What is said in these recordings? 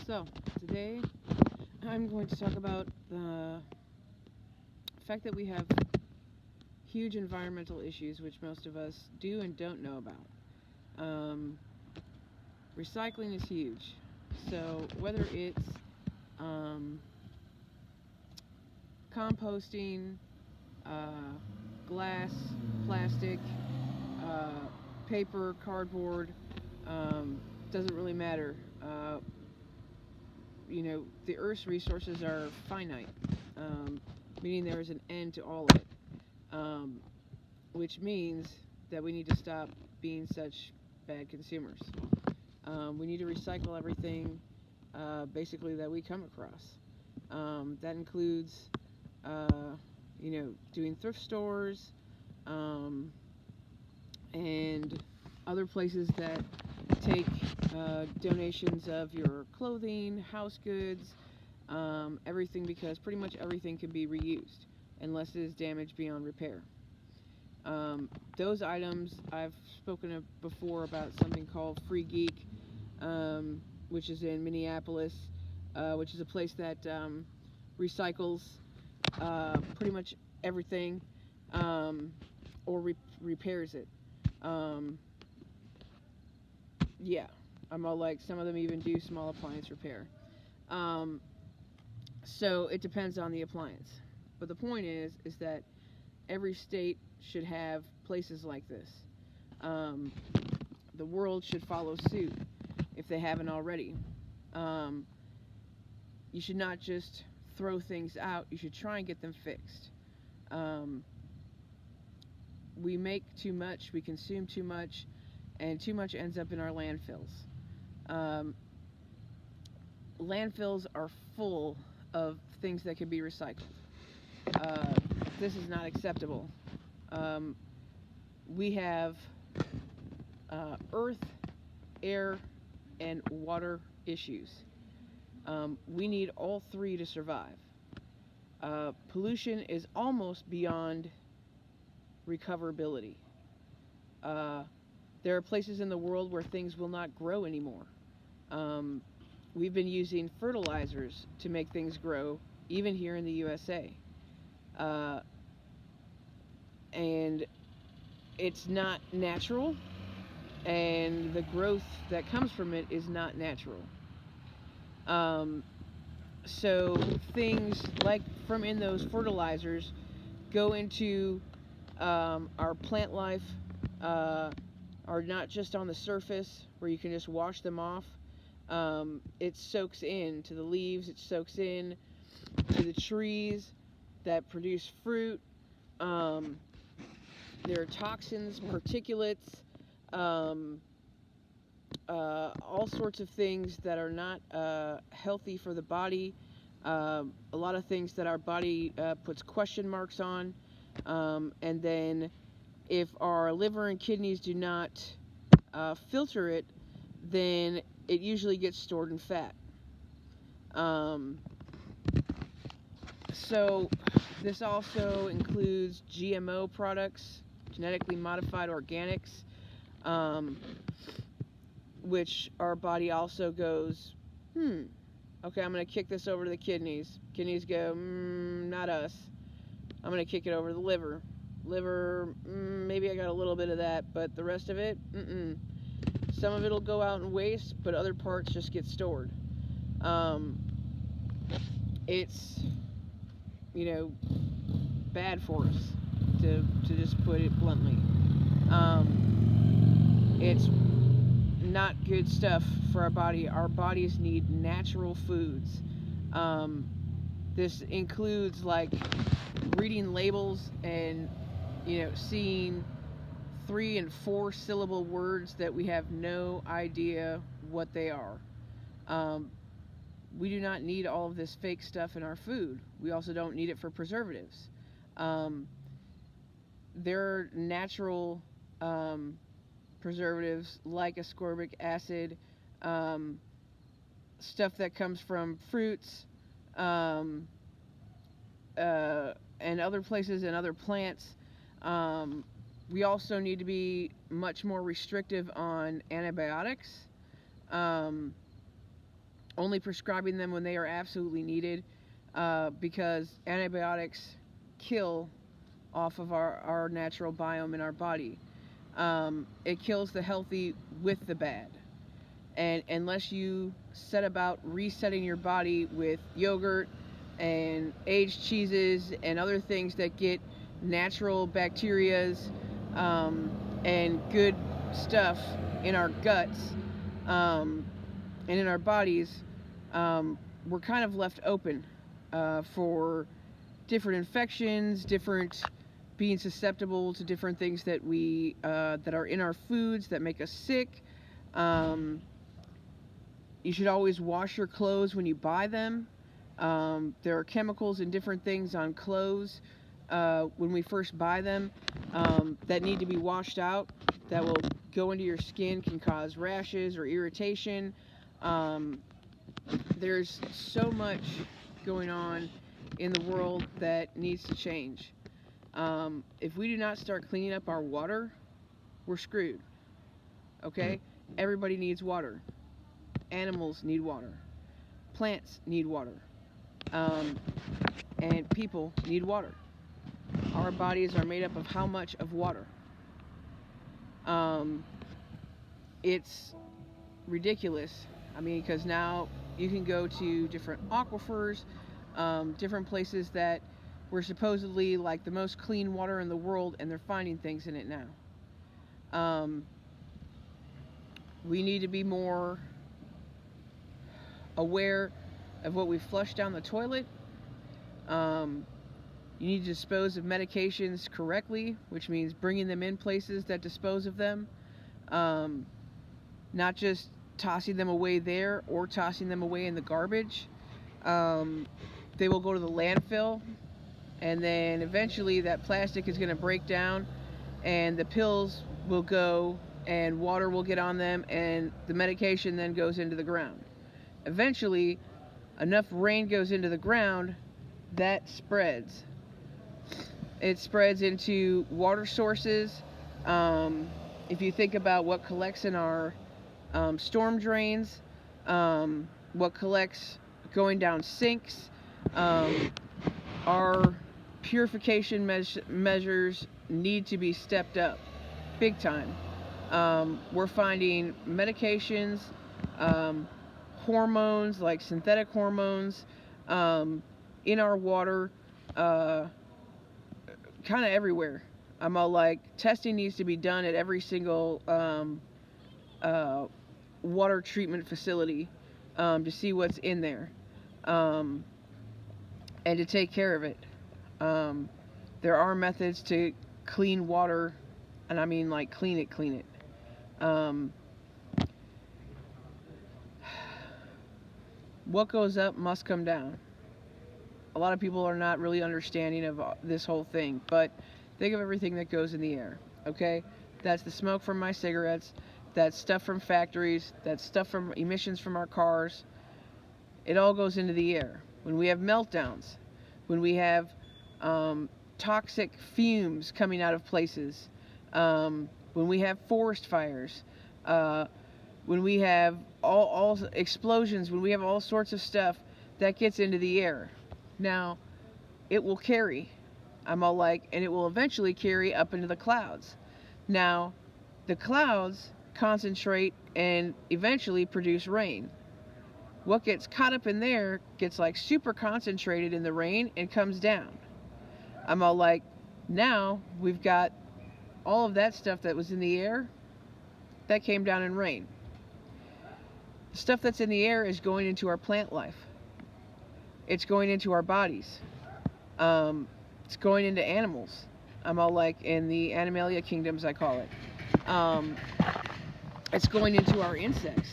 So, today I'm going to talk about the fact that we have huge environmental issues, which most of us do and don't know about. Recycling is huge. So, whether it's composting, glass, plastic, paper, cardboard, doesn't really matter. The Earth's resources are finite, meaning there is an end to all of it, which means that we need to stop being such bad consumers. We need to recycle everything, basically, that we come across. That includes, doing thrift stores, and other places that take donations of your clothing, house goods, everything, because pretty much everything can be reused unless it is damaged beyond repair. Those items, I've spoken of before about something called Free Geek, which is in Minneapolis, which is a place that recycles pretty much everything, or repairs it. I'm all like, some of them even do small appliance repair. So it depends on the appliance. But the point is that every state should have places like this. The world should follow suit if they haven't already. You should not just throw things out. You should try and get them fixed. We make too much, we consume too much, and too much ends up in our landfills. Landfills are full of things that can be recycled. This is not acceptable. We have earth, air, and water issues. We need all three to survive. Pollution is almost beyond recoverability. There are places in the world where things will not grow anymore. We've been using fertilizers to make things grow, even here in the USA. And it's not natural, and the growth that comes from it is not natural. So things like from in those fertilizers go into our plant life, are not just on the surface where you can just wash them off. It soaks in to the leaves, it soaks in to the trees that produce fruit. There are toxins, particulates, all sorts of things that are not healthy for the body. A lot of things that our body puts question marks on. And then if our liver and kidneys do not filter it, then it usually gets stored in fat. So this also includes GMO products, genetically modified organics, which our body also goes, okay, I'm going to kick this over to the kidneys. Kidneys go, not us. I'm going to kick it over to the liver. Liver, maybe I got a little bit of that, but the rest of it, Some of it will go out in waste, but other parts just get stored. It's, bad for us, to just put it bluntly. It's not good stuff for our body. Our bodies need natural foods. This includes, like, reading labels and, seeing 3 and 4 syllable words that we have no idea what they are. We do not need all of this fake stuff in our food. We also don't need it for preservatives. There are natural preservatives like ascorbic acid, stuff that comes from fruits, and other places and other plants. We also need to be much more restrictive on antibiotics. only prescribing them when they are absolutely needed, because antibiotics kill off of our natural biome in our body. It kills the healthy with the bad. And unless you set about resetting your body with yogurt and aged cheeses and other things that get natural bacterias and good stuff in our guts and in our bodies, we're kind of left open for different infections, different being susceptible to different things that we that are in our foods that make us sick. You should always wash your clothes when you buy them. There are chemicals and different things on clothes when we first buy them that need to be washed out, that will go into your skin, can cause rashes or irritation. There's so much going on in the world that needs to change. If we do not start cleaning up our water, we're screwed. Okay? Everybody needs water. Animals need water. Plants need water. And people need water. Our bodies are made up of how much of water? It's ridiculous. I mean, because now you can go to different aquifers, different places that were supposedly like the most clean water in the world, and they're finding things in it now. We need to be more aware of what we flush down the toilet. You need to dispose of medications correctly, which means bringing them in places that dispose of them, not just tossing them away there or tossing them away in the garbage. They will go to the landfill, and then eventually that plastic is going to break down, and the pills will go, and water will get on them, and the medication then goes into the ground. Eventually, enough rain goes into the ground, that spreads. It spreads into water sources. If you think about what collects in our storm drains, what collects going down sinks, our purification measures need to be stepped up big time. We're finding medications, hormones like synthetic hormones in our water, kind of everywhere. I'm all like, testing needs to be done at every single water treatment facility to see what's in there, and to take care of it. There are methods to clean water, and I mean like clean it. What goes up must come down. A lot of people are not really understanding of this whole thing, but think of everything that goes in the air, okay? That's the smoke from my cigarettes, that's stuff from factories, that's stuff from emissions from our cars. It all goes into the air. When we have meltdowns, when we have toxic fumes coming out of places, when we have forest fires, when we have all explosions, when we have all sorts of stuff that gets into the air. Now, it will carry, I'm all like, and it will eventually carry up into the clouds. Now, the clouds concentrate and eventually produce rain. What gets caught up in there gets like super concentrated in the rain and comes down. I'm all like, now we've got all of that stuff that was in the air that came down in rain. The stuff that's in the air is going into our plant life. It's going into our bodies. It's going into animals. I'm all like, in the animalia kingdoms, I call it. It's going into our insects.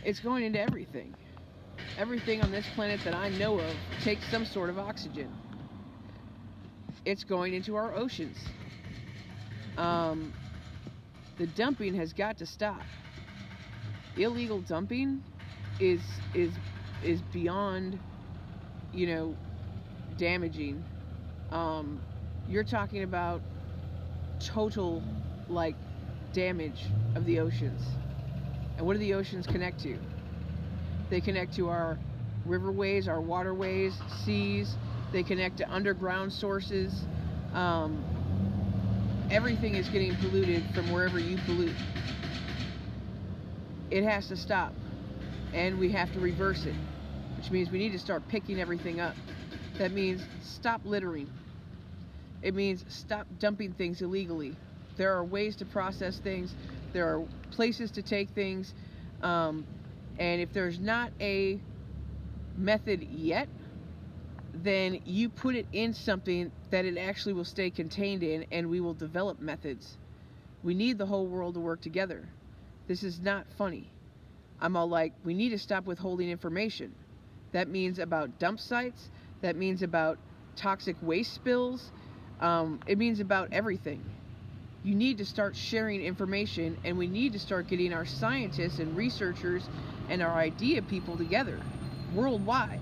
It's going into everything. Everything on this planet that I know of takes some sort of oxygen. It's going into our oceans. The dumping has got to stop. Illegal dumping is beyond, damaging. You're talking about total, damage of the oceans. And what do the oceans connect to? They connect to our riverways, our waterways, seas. They connect to underground sources. Everything is getting polluted from wherever you pollute. It has to stop, and we have to reverse it, which means we need to start picking everything up. That means stop littering. It means stop dumping things illegally. There are ways to process things. There are places to take things. And if there's not a method yet, then you put it in something that it actually will stay contained in, and we will develop methods. We need the whole world to work together. This is not funny. I'm all like, we need to stop withholding information. That means about dump sites. That means about toxic waste spills. It means about everything. You need to start sharing information, and we need to start getting our scientists and researchers and our idea people together worldwide.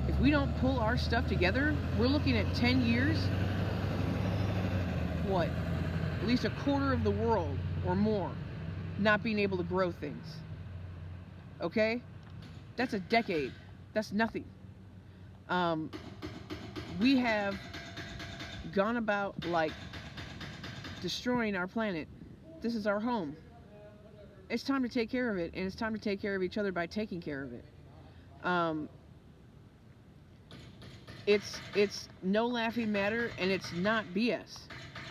If we don't pull our stuff together, we're looking at 10 years, what? At least a quarter of the world or more not being able to grow things. Okay? That's a decade. That's nothing. We have gone about like destroying our planet. This is our home. It's time to take care of it, and it's time to take care of each other by taking care of it. It's no laughing matter, and it's not BS.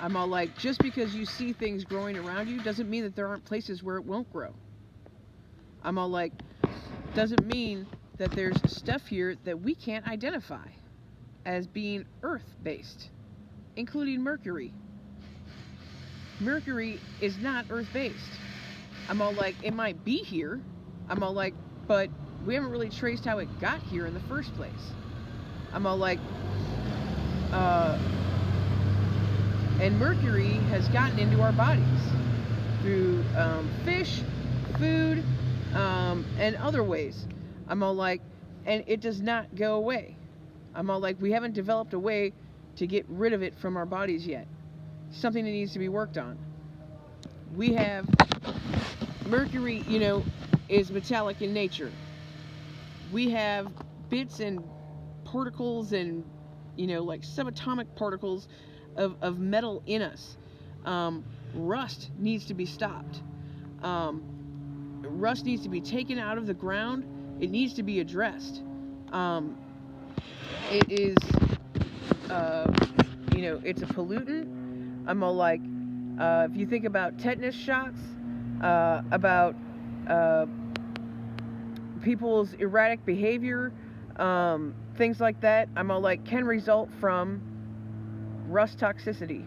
I'm all like, just because you see things growing around you doesn't mean that there aren't places where it won't grow. I'm all like, doesn't mean that there's stuff here that we can't identify as being Earth-based, including mercury. Mercury is not Earth-based. I'm all like, it might be here. I'm all like, but we haven't really traced how it got here in the first place. I'm all like, and mercury has gotten into our bodies through fish, food, and other ways. I'm all like, and it does not go away. I'm all like, we haven't developed a way to get rid of it from our bodies yet. Something that needs to be worked on. We have mercury, is metallic in nature. We have bits and particles and, like subatomic particles of metal in us. Rust needs to be stopped. Rust needs to be taken out of the ground. It needs to be addressed. It is, it's a pollutant. I'm all like, if you think about tetanus shots, about people's erratic behavior, things like that, I'm all like, can result from rust toxicity.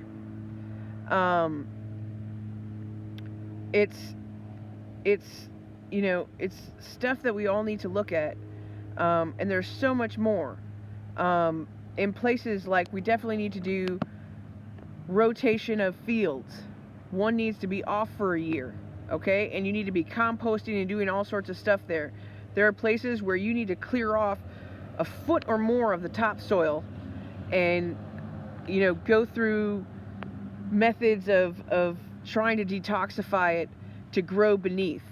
It's stuff that we all need to look at, and there's so much more. In places like, we definitely need to do rotation of fields. One needs to be off for a year, okay? And you need to be composting and doing all sorts of stuff there. There are places where you need to clear off a foot or more of the topsoil and, go through methods of trying to detoxify it to grow beneath.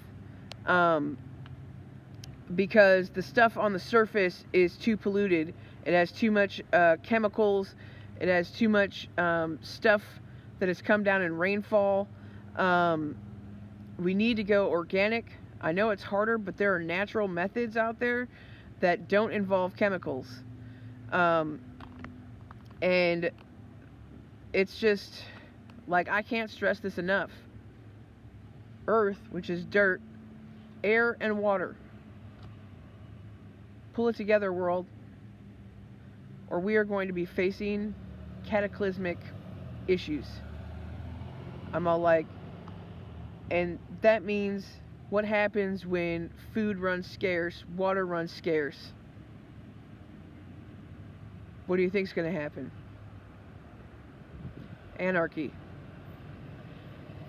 Because the stuff on the surface is too polluted. It has too much chemicals. It has too much stuff that has come down in rainfall. We need to go organic. I know it's harder, but there are natural methods out there that don't involve chemicals. And it's just, like, I can't stress this enough. Earth, which is dirt, air, and water. Pull it together, world, or we are going to be facing cataclysmic issues. I'm all like, and that means what happens when food runs scarce, water runs scarce. What do you think is going to happen? Anarchy.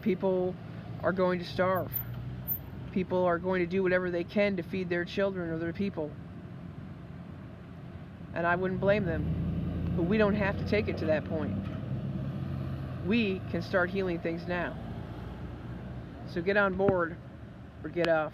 People are going to starve. People are going to do whatever they can to feed their children or their people. And I wouldn't blame them. But we don't have to take it to that point. We can start healing things now. So get on board or get off.